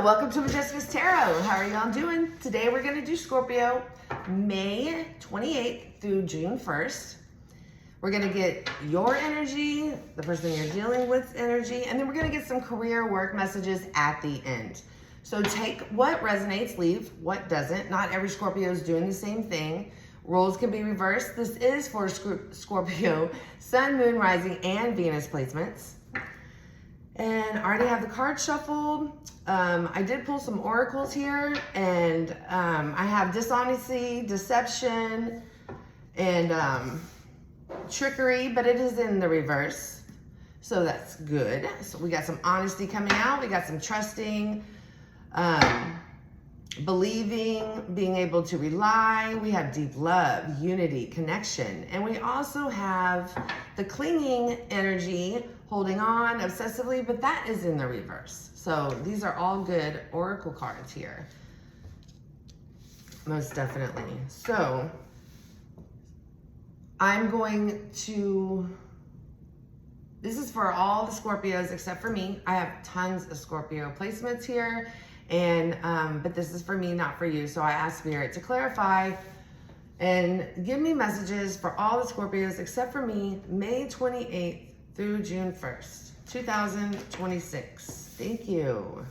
welcome to Majesticas Tarot. How are y'all doing? Today we're going to do Scorpio, May 28th through June 1st. We're going to get your energy, the person you're dealing with energy, and then we're going to get some career work messages at the end. So take what resonates, leave what doesn't. Not every Scorpio is doing the same thing. Roles can be reversed. This is for Scorpio, Sun, Moon, Rising, and Venus placements. And I already have the cards shuffled. I did pull some oracles here, and I have dishonesty, deception, and trickery, but it is in the reverse. So that's good. So we got some honesty coming out. We got some trusting, believing, being able to rely. We have deep love, unity, connection. And we also have the clinging energy, holding on obsessively, but that is in the reverse. So these are all good oracle cards here. Most definitely. So I'm going to, this is for all the Scorpios except for me. I have tons of Scorpio placements here. And but this is for me, not for you. So I asked Spirit to clarify and give me messages for all the Scorpios except for me, May 28th through June 1st, 2026. Thank you.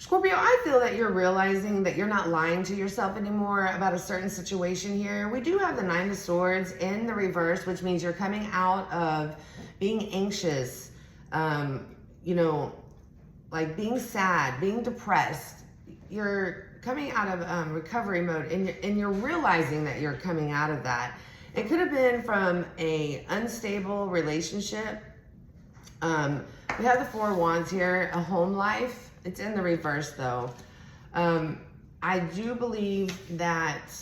Scorpio, I feel that you're realizing that you're not lying to yourself anymore about a certain situation here. We do have the Nine of Swords in the reverse, which means you're coming out of being anxious, you know, like being sad, being depressed. You're coming out of recovery mode, and you're realizing that you're coming out of that. It could have been from a unstable relationship. We have the Four of Wands here, a home life. It's in the reverse though. I do believe that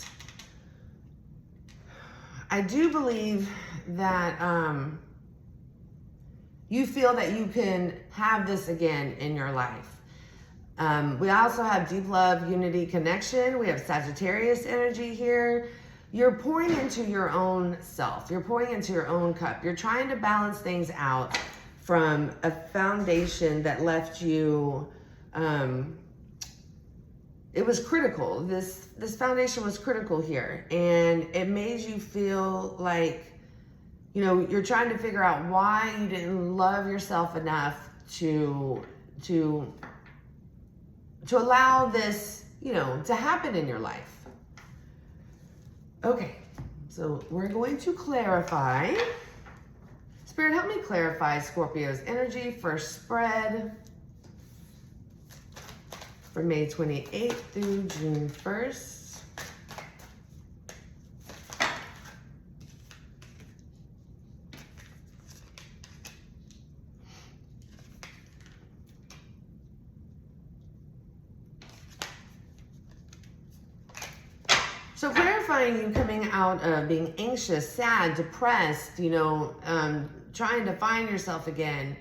you feel that you can have this again in your life. We also have deep love, unity, connection. We have Sagittarius energy here. You're pouring into your own self. You're pouring into your own cup. You're trying to balance things out from a foundation that left you, it was critical. This foundation was critical here, and it made you feel like, you know, you're trying to figure out why you didn't love yourself enough to allow this, you know, to happen in your life. Okay, so we're going to clarify. Spirit, help me clarify Scorpio's energy. First spread for May 28th through June 1st. So clarifying you coming out of being anxious, sad, depressed, you know, trying to find yourself again.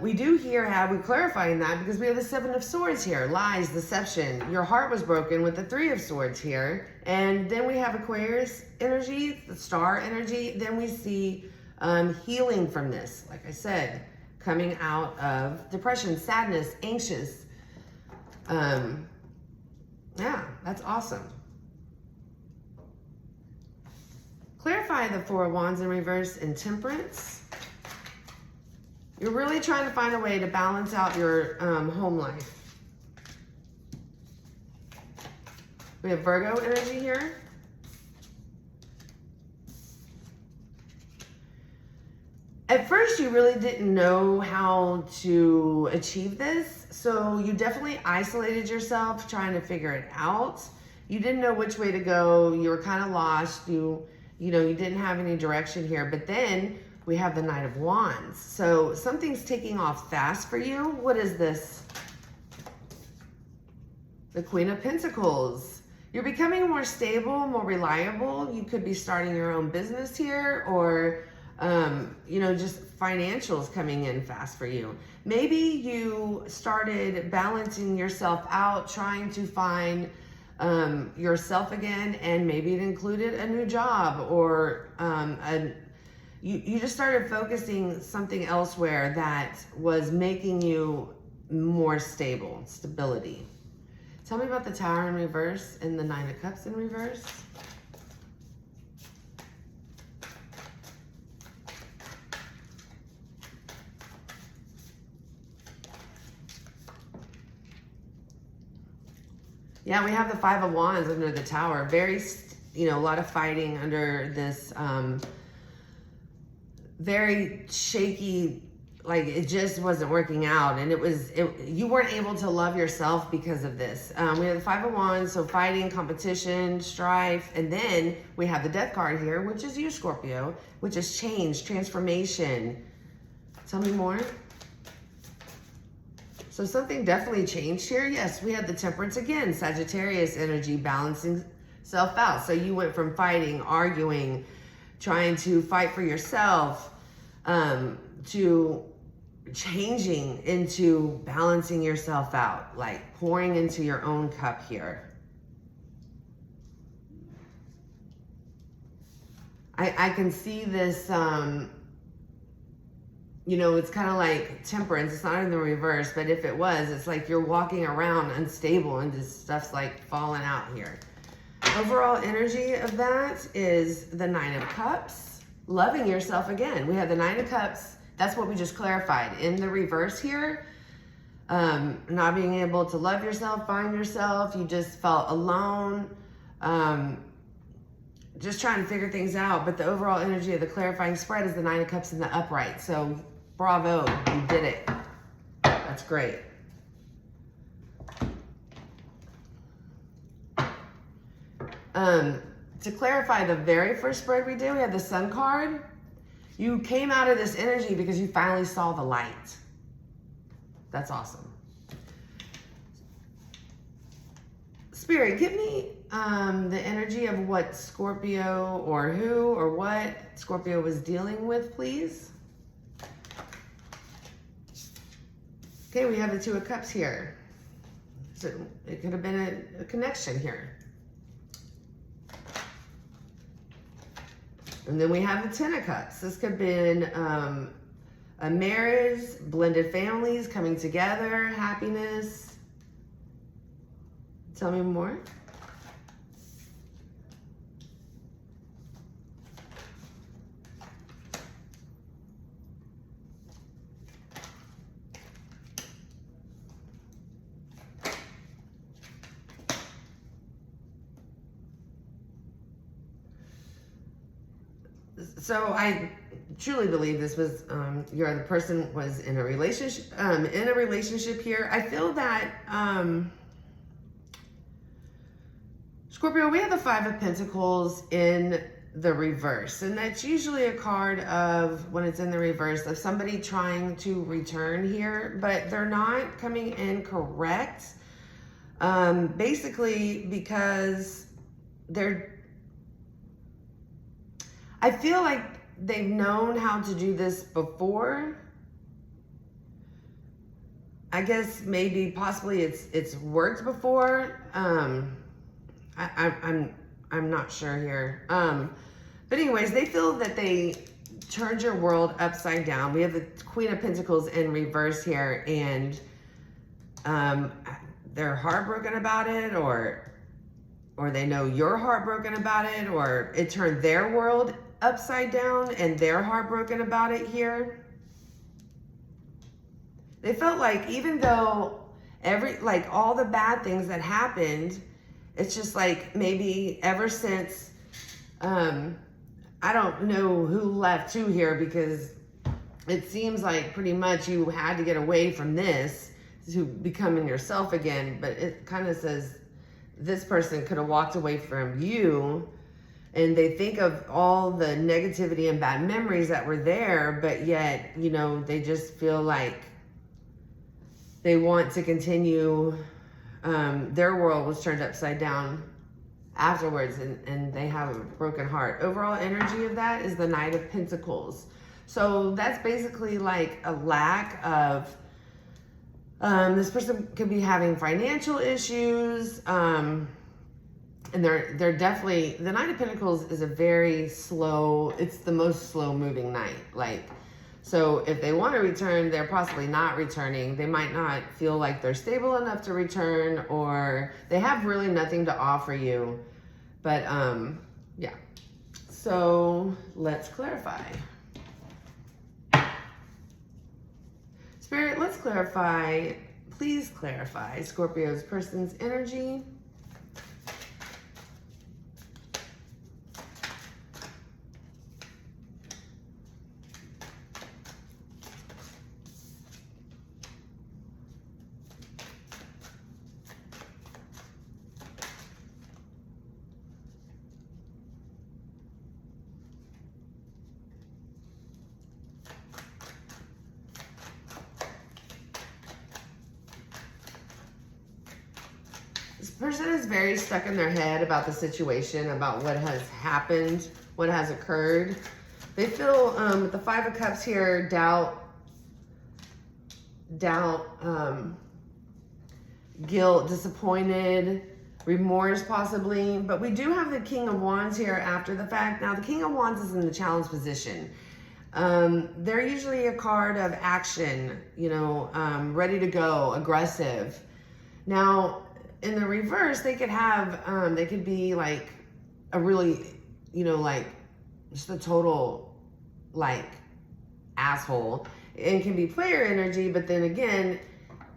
We do here have, we're clarifying that because we have the Seven of Swords here, lies, deception. Your heart was broken with the Three of Swords here. And then we have Aquarius energy, the star energy. Then we see healing from this, like I said, coming out of depression, sadness, anxious. Yeah, that's awesome. Clarify the Four of Wands in reverse and Temperance. You're really trying to find a way to balance out your home life. We have Virgo energy here. At first, you really didn't know how to achieve this, so you definitely isolated yourself trying to figure it out. You didn't know which way to go. You were kind of lost. You know, you didn't have any direction here. But then we have the Knight of Wands. So something's taking off fast for you. What is this? The Queen of Pentacles. You're becoming more stable, more reliable. You could be starting your own business here, or you know, just financials coming in fast for you. Maybe you started balancing yourself out, trying to find yourself again, and maybe it included a new job, or you just started focusing something elsewhere that was making you more stable, stability. Tell me about the Tower in reverse and the Nine of Cups in reverse. Yeah, we have the Five of Wands under the Tower. Very, you know, a lot of fighting under this very shaky, like it just wasn't working out. And you weren't able to love yourself because of this. We have the Five of Wands, so fighting, competition, strife. And then we have the Death card here, which is you, Scorpio, which is change, transformation. Tell me more. So something definitely changed here. Yes, we had the Temperance again, Sagittarius energy, balancing self out. So you went from fighting, arguing, trying to fight for yourself, to changing into balancing yourself out, like pouring into your own cup here. I can see this, you know, it's kind of like Temperance. It's not in the reverse, but if it was, it's like you're walking around unstable and just stuff's like falling out here. Overall energy of that is the Nine of Cups, loving yourself again. We have the Nine of Cups. That's what we just clarified. In the reverse here, not being able to love yourself, find yourself. You just felt alone, just trying to figure things out. But the overall energy of the clarifying spread is the Nine of Cups in the upright. So bravo, you did it. That's great. To clarify the very first spread we did, we had the Sun card. You came out of this energy because you finally saw the light. That's awesome. Spirit, give me the energy of what Scorpio, or who or what Scorpio was dealing with, please. Okay, we have the Two of Cups here. So it could have been a connection here. And then we have the Ten of Cups. This could have been a marriage, blended families coming together, happiness. Tell me more. So I truly believe this was the person was in a relationship here. I feel that Scorpio, we have the Five of Pentacles in the reverse, and that's usually a card of, when it's in the reverse, of somebody trying to return here, but they're not coming in correct. Basically because I feel like they've known how to do this before. I guess maybe possibly it's worked before. I'm not sure here. But anyways, they feel that they turned your world upside down. We have the Queen of Pentacles in reverse here, and they're heartbroken about it, or they know you're heartbroken about it, or it turned their world upside down and they're heartbroken about it here. They felt like even though all the bad things that happened, it's just like maybe ever since, I don't know who left who here, because it seems like pretty much you had to get away from this to becoming yourself again. But it kind of says this person could have walked away from you And they think of all the negativity and bad memories that were there, but yet, you know, they just feel like they want to continue. Their world was turned upside down afterwards, and they have a broken heart. Overall energy of that is the Knight of Pentacles. So that's basically like a lack of, this person could be having financial issues, and they're definitely, the Knight of Pentacles is a very slow, it's the most slow moving knight. Like, so if they want to return, they're possibly not returning. They might not feel like they're stable enough to return, or they have really nothing to offer you. But yeah, so let's clarify. Spirit, let's clarify, please clarify Scorpio's person's energy. This person is very stuck in their head about the situation, about what has happened, what has occurred. They feel, with the Five of Cups here, doubt, guilt, disappointed, remorse possibly. But we do have the King of Wands here after the fact. Now, the King of Wands is in the challenge position. They're usually a card of action, you know, ready to go, aggressive. Now, in the reverse, they could have, they could be like a really, you know, like just a total, like, asshole. It can be player energy, but then again,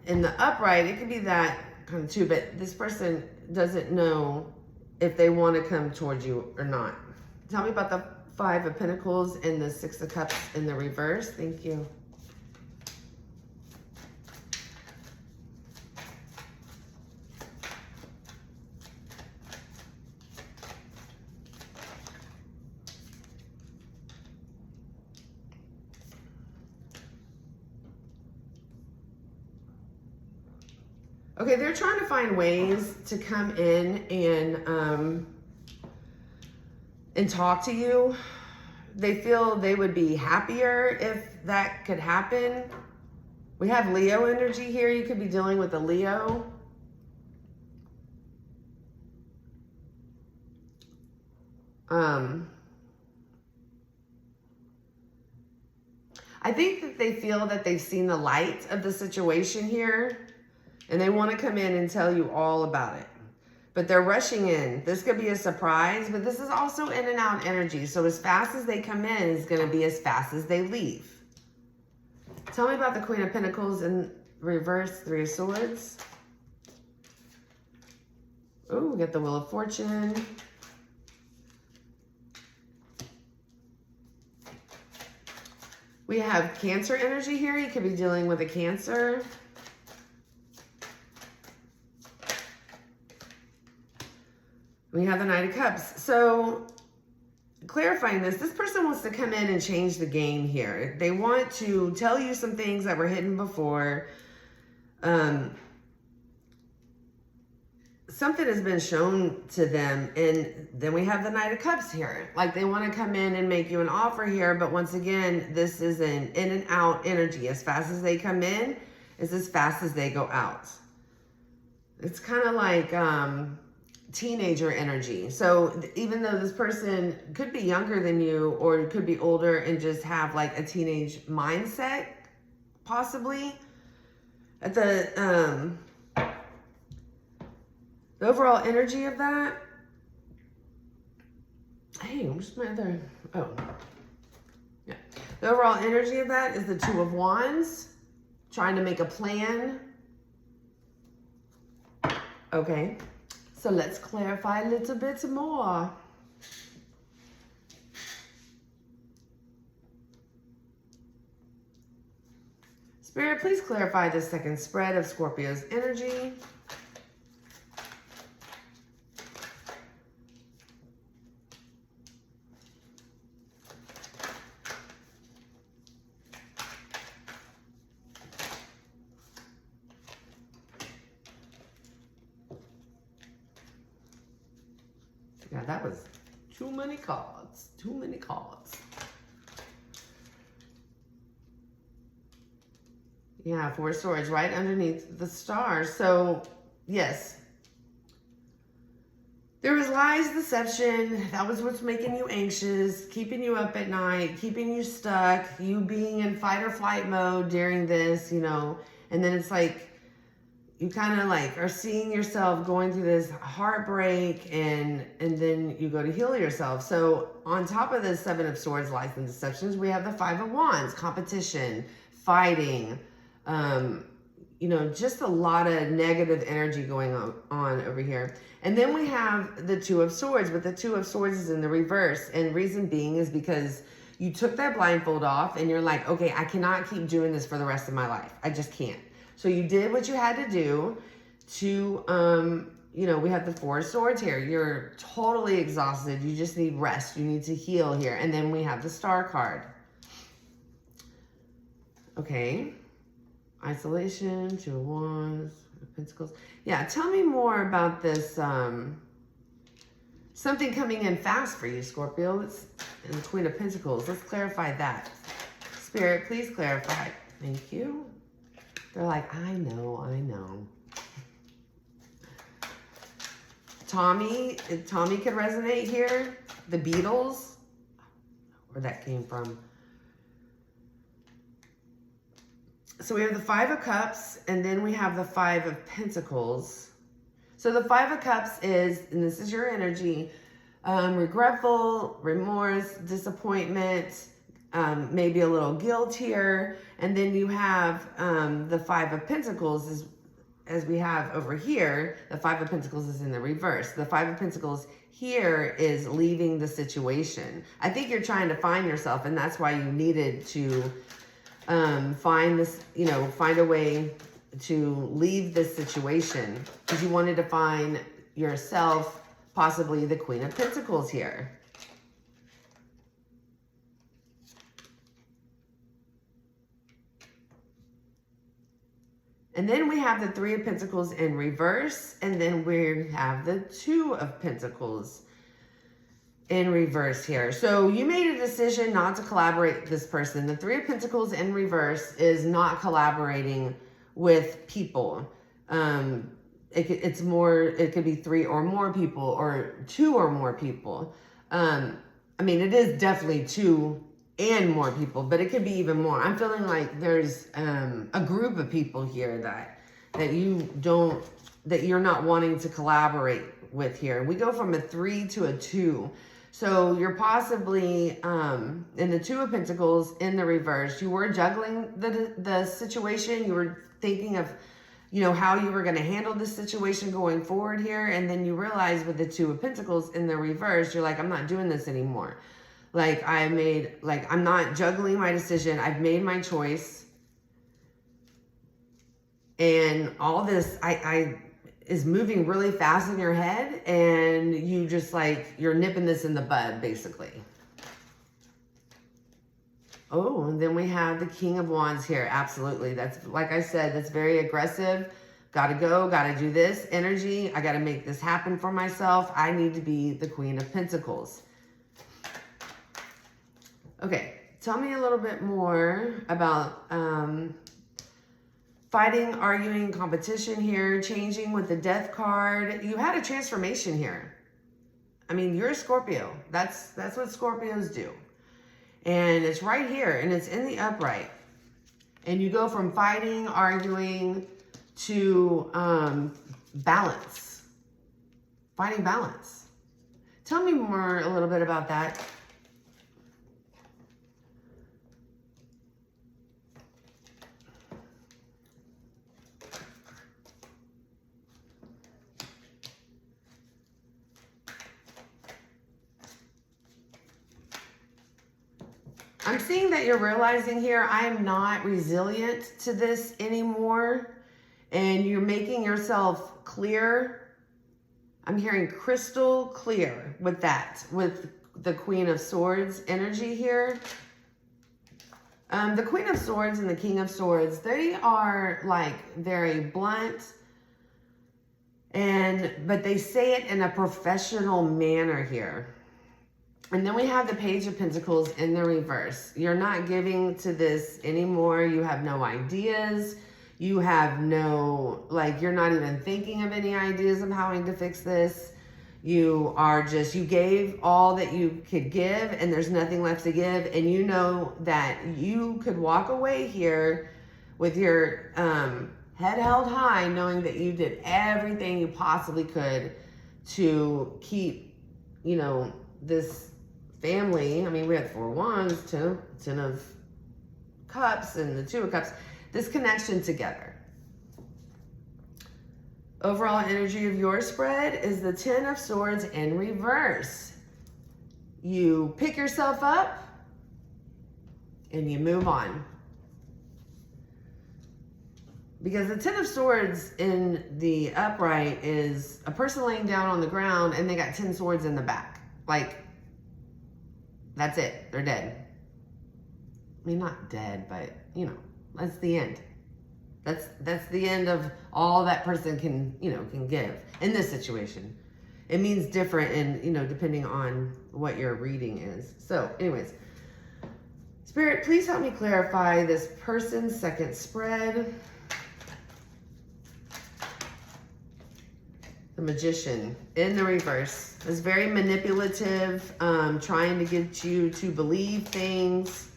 in the upright, it could be that kind of too, but this person doesn't know if they want to come towards you or not. Tell me about the Five of Pentacles and the Six of Cups in the reverse. Thank you. Okay, they're trying to find ways to come in and talk to you. They feel they would be happier if that could happen. We have Leo energy here. You could be dealing with a Leo. I think that they feel that they've seen the light of the situation here, and they want to come in and tell you all about it. But they're rushing in. This could be a surprise, but this is also in and out energy. So as fast as they come in is going to be as fast as they leave. Tell me about the Queen of Pentacles in reverse, Three of Swords. Oh, we get the Wheel of Fortune. We have Cancer energy here. You could be dealing with a Cancer. We have the Knight of Cups. So clarifying this person wants to come in and change the game here. They want to tell you some things that were hidden before. Something has been shown to them, and then we have the Knight of Cups here. Like, they want to come in and make you an offer here, but once again, this is an in and out energy. As fast as they come in is as fast as they go out. It's kind of like teenager energy. So even though this person could be younger than you or could be older and just have like a teenage mindset, possibly, at the overall energy of that, hey, where's my other, oh, yeah. The overall energy of that is the Two of Wands, trying to make a plan. Okay, so let's clarify a little bit more. Spirit, please clarify the second spread of Scorpio's energy. that was too many cards. Too many cards. Yeah, 4 of Swords right underneath the stars. So, yes. There was lies, deception. That was what's making you anxious, keeping you up at night, keeping you stuck, you being in fight or flight mode during this, you know. And then it's like, you kind of like are seeing yourself going through this heartbreak, and then you go to heal yourself. So on top of the 7 of Swords, lies and deceptions, we have the 5 of Wands, competition, fighting, you know, just a lot of negative energy going on over here. And then we have the 2 of Swords, but the 2 of Swords is in the reverse. And reason being is because you took that blindfold off and you're like, okay, I cannot keep doing this for the rest of my life. I just can't. So you did what you had to do to, you know, we have the 4 of Swords here. You're totally exhausted. You just need rest. You need to heal here. And then we have the Star card. Okay. Isolation, 2 of Wands, Pentacles. Yeah, tell me more about this, something coming in fast for you, Scorpio. And the Queen of Pentacles. Let's clarify that. Spirit, please clarify. Thank you. They're like, I know. Tommy could resonate here. The Beatles, where that came from. So we have the 5 of Cups, and then we have the 5 of Pentacles. So the 5 of Cups is, and this is your energy, regretful, remorse, disappointment, maybe a little guilt here. And then you have the 5 of Pentacles, as we have over here. The 5 of Pentacles is in the reverse. The 5 of Pentacles here is leaving the situation. I think you're trying to find yourself, and that's why you needed to find this, you know, find a way to leave this situation, because you wanted to find yourself, possibly the Queen of Pentacles here. And then we have the 3 of Pentacles in reverse, and then we have the 2 of Pentacles in reverse here. So you made a decision not to collaborate with this person. The 3 of Pentacles in reverse is not collaborating with people. It's more, it could be 3 or more people, or 2 or more people. I mean, it is definitely 2 and more people, but it could be even more. I'm feeling like there's a group of people here that you're not wanting to collaborate with here. We go from a 3 to a 2. So you're possibly in the 2 of Pentacles in the reverse. You were juggling the situation. You were thinking of, you know, how you were going to handle this situation going forward here. And then you realize with the 2 of Pentacles in the reverse, you're like, I'm not doing this anymore. Like I'm not juggling my decision. I've made my choice. And all this, is moving really fast in your head, and you just like, you're nipping this in the bud, basically. Oh, and then we have the King of Wands here. Absolutely. That's, like I said, that's very aggressive. Gotta go, gotta do this energy. I gotta make this happen for myself. I need to be the Queen of Pentacles. Okay, tell me a little bit more about fighting, arguing, competition here, changing with the Death card. You had a transformation here. I mean, you're a Scorpio. That's what Scorpios do. And it's right here, and it's in the upright. And you go from fighting, arguing, to balance. Finding balance. Tell me more a little bit about that. I'm seeing that you're realizing here, I am not resilient to this anymore. And you're making yourself clear. I'm hearing crystal clear with that, with the Queen of Swords energy here. The Queen of Swords and the King of Swords, they are like very blunt But they say it in a professional manner here. And then we have the Page of Pentacles in the reverse. You're not giving to this anymore. You have no ideas. You have no, like, you're not even thinking of any ideas of how to fix this. You are just, you gave all that you could give and there's nothing left to give. And you know that you could walk away here with your head held high, knowing that you did everything you possibly could to keep, you know, this family. I mean, we had 4 wands, 10 of cups, and the 2 of cups. This connection together. Overall energy of your spread is the 10 of Swords in reverse. You pick yourself up and you move on. Because the 10 of Swords in the upright is a person laying down on the ground and they got 10 swords in the back. Like, that's it. They're dead. I mean, not dead, but, you know, that's the end. That's the end of all that person can, you know, can give in this situation. It means different in, you know, depending on what your reading is. So, anyways, Spirit, please help me clarify this person's second spread. The Magician in the reverse is very manipulative, trying to get you to believe things.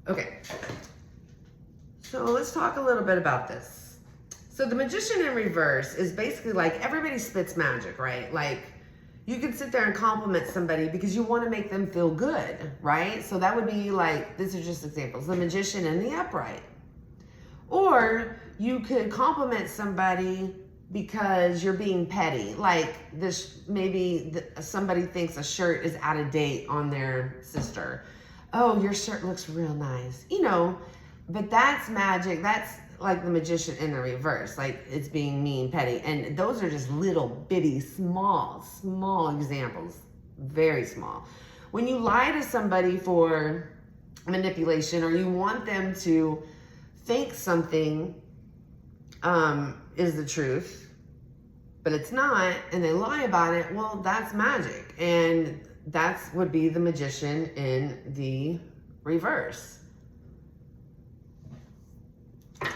Okay, so let's talk a little bit about this. So the Magician in reverse is basically like everybody spits magic, right? Like you can sit there and compliment somebody because you want to make them feel good, right? So that would be like, these are just examples, the Magician in the upright. Or you could compliment somebody because you're being petty. Like this, maybe somebody thinks a shirt is out of date on their sister. Oh, your shirt looks real nice. You know, but that's magic. That's like the Magician in the reverse. Like it's being mean, petty. And those are just little bitty, small examples. Very small. When you lie to somebody for manipulation, or you want them to think something is the truth, but it's not, and they lie about it, well, that's magic. And that's would be the Magician in the reverse.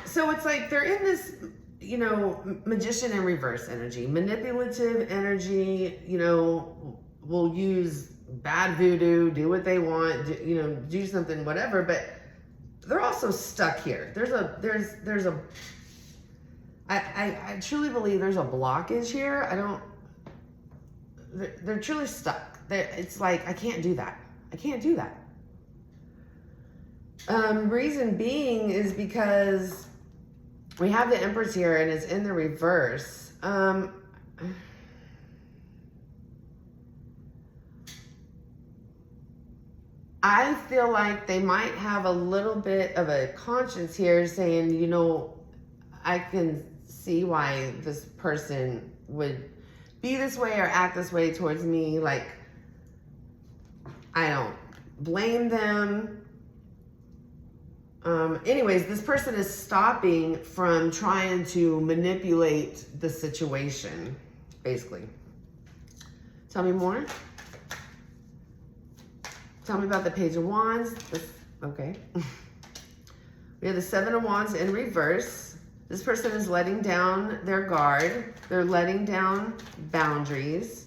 So it's like they're in this, you know, Magician in reverse energy, manipulative energy, you know, will use bad voodoo, do what they want, you know, do something, whatever, but they're also stuck here. I truly believe there's a blockage here. They're truly stuck. It's like, I can't do that. I can't do that. Reason being is because we have the Empress here and it's in the reverse. I feel like they might have a little bit of a conscience here saying, you know, I can see why this person would be this way or act this way towards me. Like, I don't blame them. Anyways, this person is stopping from trying to manipulate the situation, basically. Tell me more. Tell me about the Page of Wands. Okay. We have the 7 of Wands in reverse. This person is letting down their guard. They're letting down boundaries.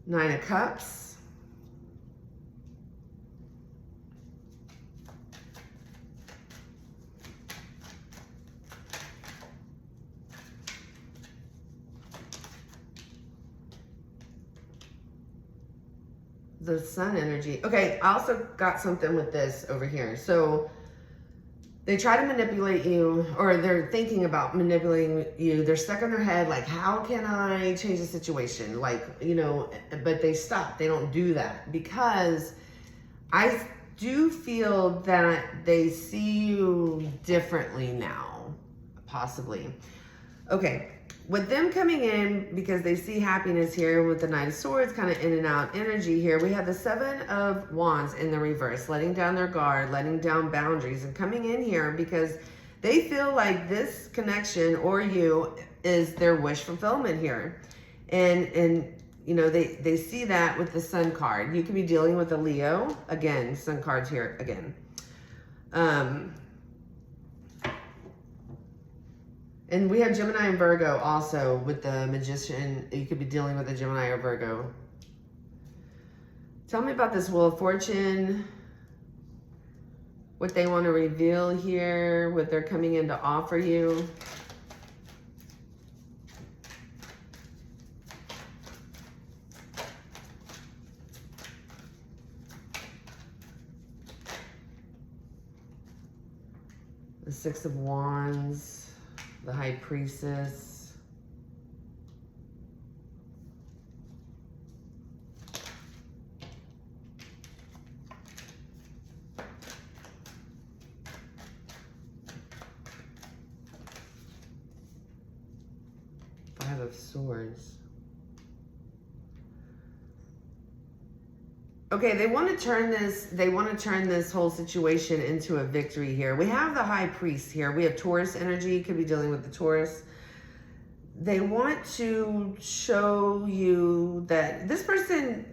Nine of Cups. The Sun energy. Okay, I also got something with this over here. So they try to manipulate you, or they're thinking about manipulating you. They're stuck in their head, like, how can I change the situation? Like, you know, but they stop. They don't do that because I do feel that they see you differently now, possibly. Okay, with them coming in because they see happiness here with the Knight of Swords, kind of in and out energy here, we have the Seven of Wands in the reverse, letting down their guard, letting down boundaries, and coming in here because they feel like this connection or you is their wish fulfillment here. And you know, they see that with the Sun card. You could be dealing with a Leo. Again, Sun card's here again. And we have Gemini and Virgo also with the Magician. You could be dealing with a Gemini or Virgo. Tell me about this Wheel of Fortune. What they want to reveal here. What they're coming in to offer you. The Six of Wands. The High Priestess. Five of Swords. Okay, they want to turn this whole situation into a victory here. We have the High Priest here. We have Taurus energy, could be dealing with the Taurus. They want to show you that this person,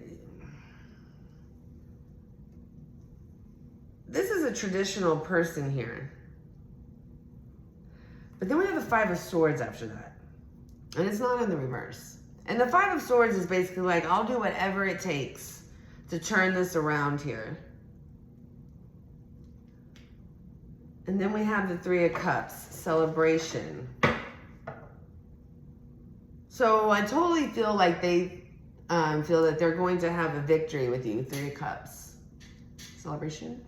this is a traditional person here. But then we have the Five of Swords after that. And it's not in the reverse. And the Five of Swords is basically like, I'll do whatever it takes to turn this around here. And then we have the Three of Cups, celebration. So I totally feel like they feel that they're going to have a victory with you. Three of Cups, celebration.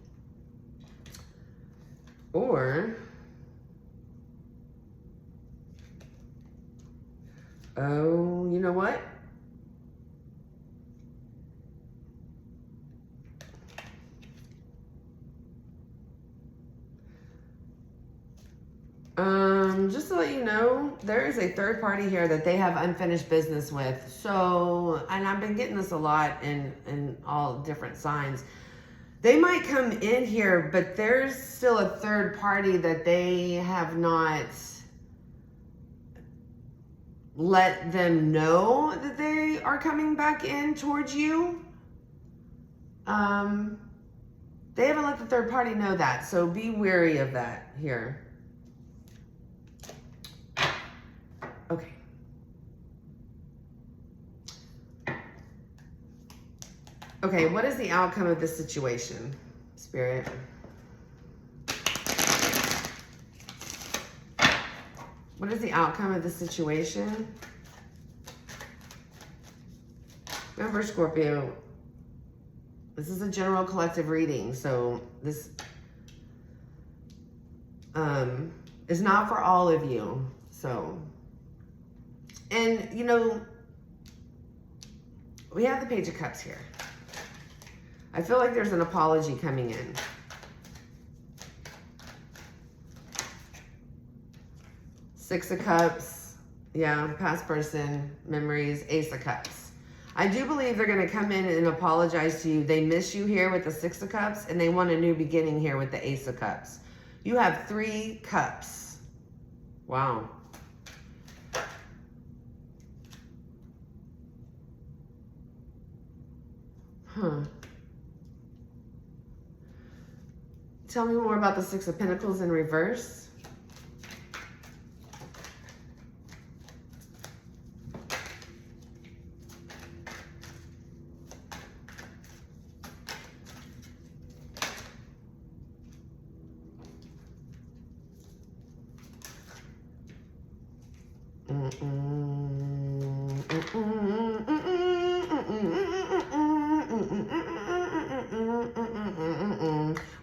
Or, oh, you know what? Just to let you know, there is a third party here that they have unfinished business with. So, and I've been getting this a lot in all different signs. They might come in here, but there's still a third party that they have not let them know that they are coming back in towards you. They haven't let the third party know that, so be wary of that here. Okay. Okay, what is the outcome of this situation, Spirit? What is the outcome of this situation? Remember, Scorpio, this is a general collective reading, so this is not for all of you. So, and you know, we have the Page of Cups here. I feel like there's an apology coming in. Six of Cups, yeah, past person, memories, Ace of Cups. I do believe they're going to come in and apologize to you. They miss you here with the Six of Cups, and they want a new beginning here with the Ace of Cups. You have 3 cups. Wow. Huh. Tell me more about the Six of Pentacles in reverse.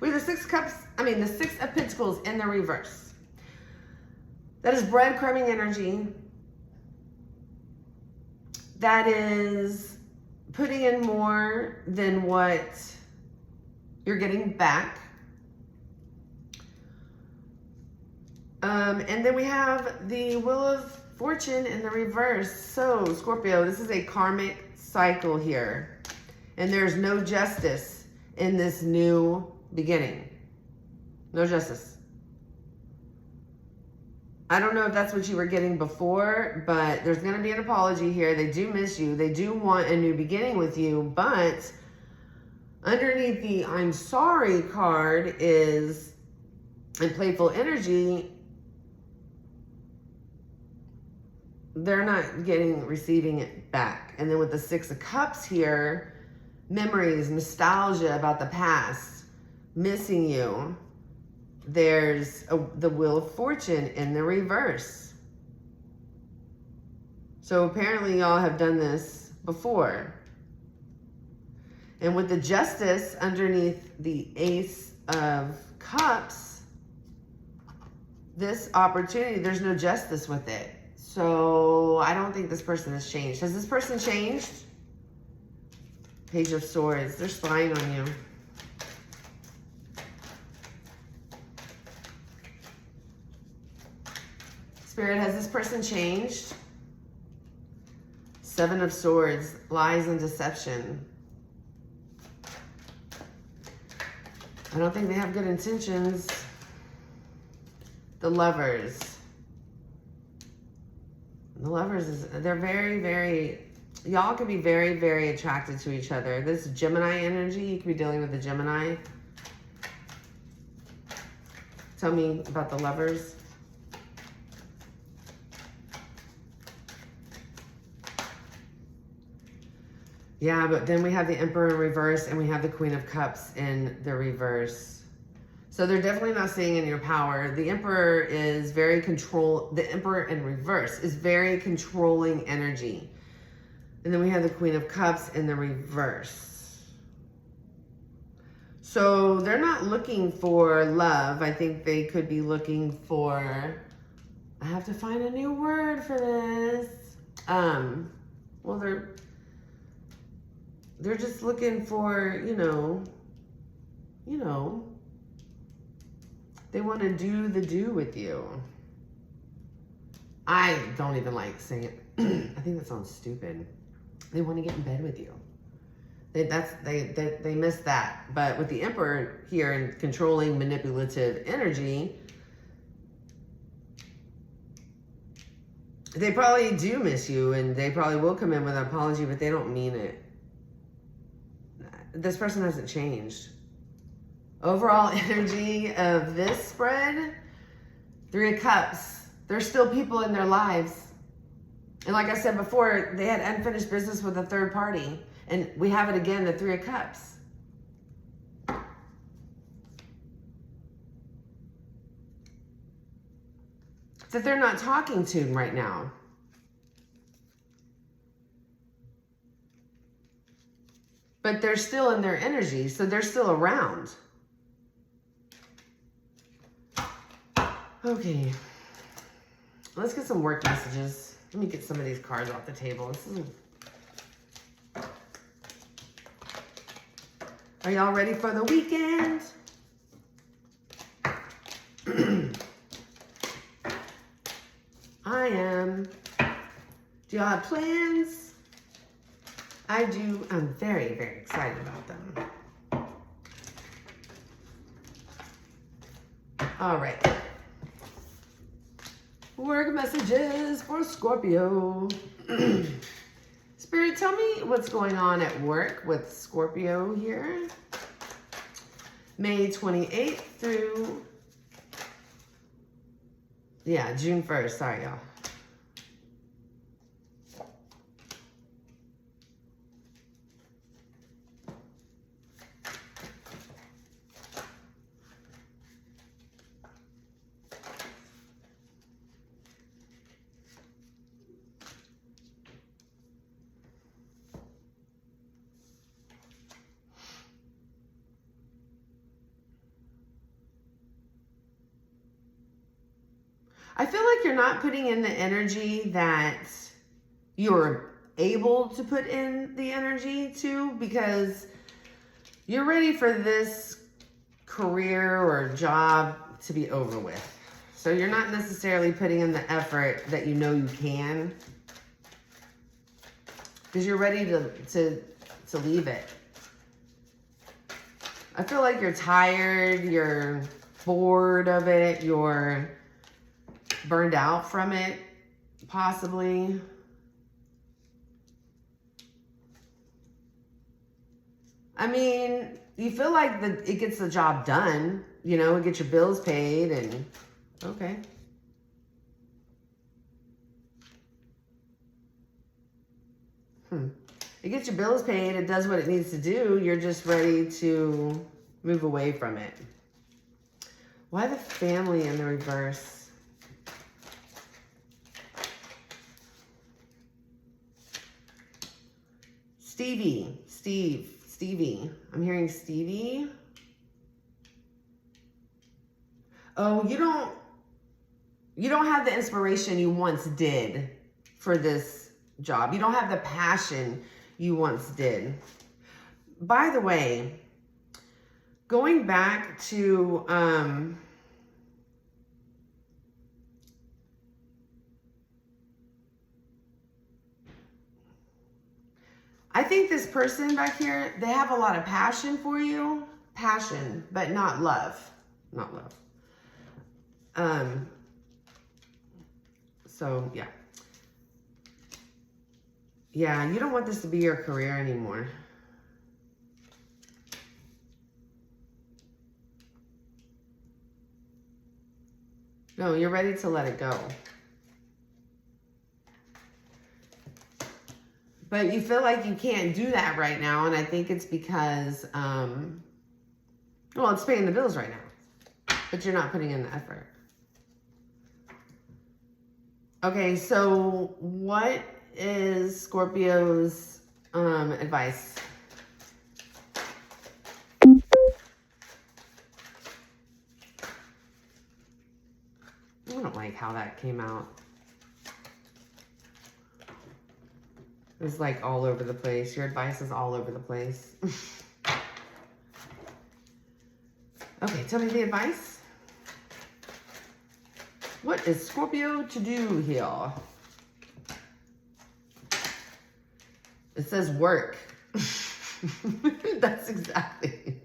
We have the the Six of Pentacles in the reverse. That is breadcrumbing energy. That is putting in more than what you're getting back. And then we have the Wheel of Fortune in the reverse. So, Scorpio, this is a karmic cycle here. And there's no justice in this new beginning. No justice. I don't know if that's what you were getting before, but there's going to be an apology here. They do miss you. They do want a new beginning with you, but underneath the I'm sorry card is, in playful energy, they're not receiving it back. And then with the Six of Cups here, memories, nostalgia about the past, missing you. There's the Wheel of Fortune in the reverse. So apparently y'all have done this before. And with the Justice underneath the Ace of Cups, this opportunity, there's no justice with it. So I don't think this person has changed. Has this person changed? Page of Swords, they're spying on you. Spirit, has this person changed? Seven of Swords, lies and deception. I don't think they have good intentions. The Lovers. The Lovers, they're very, very, y'all could be very, very attracted to each other. This Gemini energy, you could be dealing with the Gemini. Tell me about the Lovers. Yeah, but then we have the Emperor in reverse and we have the Queen of Cups in the reverse. So they're definitely not staying in your power. The Emperor is very the Emperor in reverse is very controlling energy. And then we have the Queen of Cups in the reverse. So they're not looking for love. I think they could be looking for, I have to find a new word for this. Well, they're just looking for, you know, they want to do with you. I don't even like saying it. I think that sounds stupid. They want to get in bed with you. They miss that. But with the Emperor here and controlling manipulative energy, they probably do miss you and they probably will come in with an apology, but they don't mean it. This person hasn't changed. Overall energy of this spread, Three of Cups. There's still people in their lives. And like I said before, they had unfinished business with a third party. And we have it again, the Three of Cups. That they're not talking to right now. But they're still in their energy, so they're still around. Okay. Let's get some work messages. Let me get some of these cards off the table. Are y'all ready for the weekend? I am. Do y'all have plans? I do. I'm very, very excited about them. All right. Work messages for Scorpio. Spirit, tell me what's going on at work with Scorpio here. May 28th through, June 1st. Sorry, y'all. I feel like you're not putting in the energy that you're able to put in the energy to, because you're ready for this career or job to be over with. So you're not necessarily putting in the effort that you know you can. Because you're ready to leave it. I feel like you're tired, you're bored of it, you're burned out from it, possibly. I mean, you feel like it gets the job done, you know, it gets your bills paid and, okay. It gets your bills paid, it does what it needs to do, you're just ready to move away from it. Why the family in the reverse? Stevie. I'm hearing Stevie. Oh, you don't have the inspiration you once did for this job. You don't have the passion you once did. By the way, going back to I think this person back here, they have a lot of passion for you. Passion, but not love. Not love. So, yeah. Yeah, you don't want this to be your career anymore. No, you're ready to let it go. But you feel like you can't do that right now, and I think it's because, well, it's paying the bills right now, but you're not putting in the effort. Okay, so what is Scorpio's advice? I don't like how that came out. It was like all over the place. Your advice is all over the place. Okay, tell me the advice. What is Scorpio to do here? It says work. That's exactly.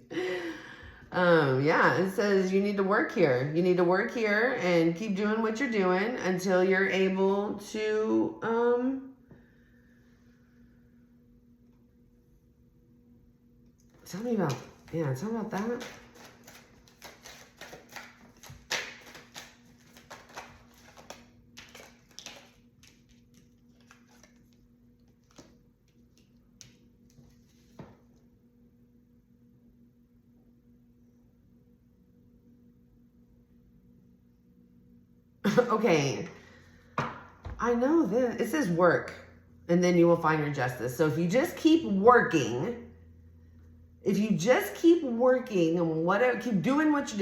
Yeah, it says you need to work here. You need to work here and keep doing what you're doing until you're able to, tell me about that. Okay, I know this. It says work, and then you will find your justice. So if you just keep working, and keep doing what you're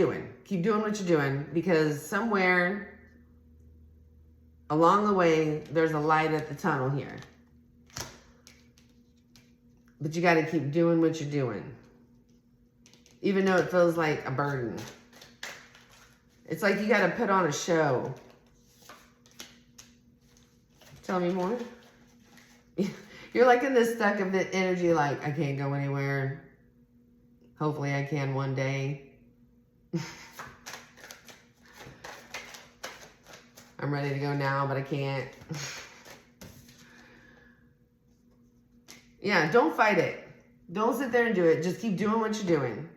doing, because somewhere along the way, there's a light at the tunnel here. But you got to keep doing what you're doing, even though it feels like a burden. It's like you got to put on a show. Tell me more. You're like in this stuck of the energy, like, I can't go anywhere. Hopefully I can one day. I'm ready to go now, but I can't. Yeah, don't fight it. Don't sit there and do it. Just keep doing what you're doing.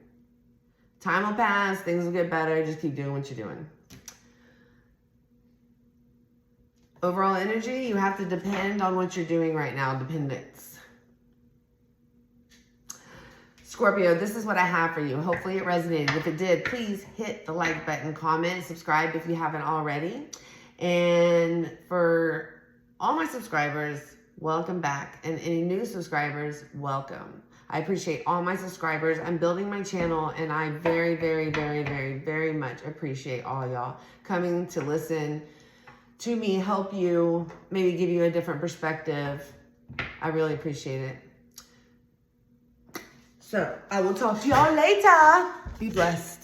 Time will pass. Things will get better. Just keep doing what you're doing. Overall energy, you have to depend on what you're doing right now. Dependence. Scorpio, this is what I have for you. Hopefully it resonated. If it did, please hit the like button, comment, subscribe if you haven't already. And for all my subscribers, welcome back. And any new subscribers, welcome. I appreciate all my subscribers. I'm building my channel, and I very, very, very, very, very much appreciate all y'all coming to listen to me, help you, maybe give you a different perspective. I really appreciate it. So I will talk to y'all later. Be blessed.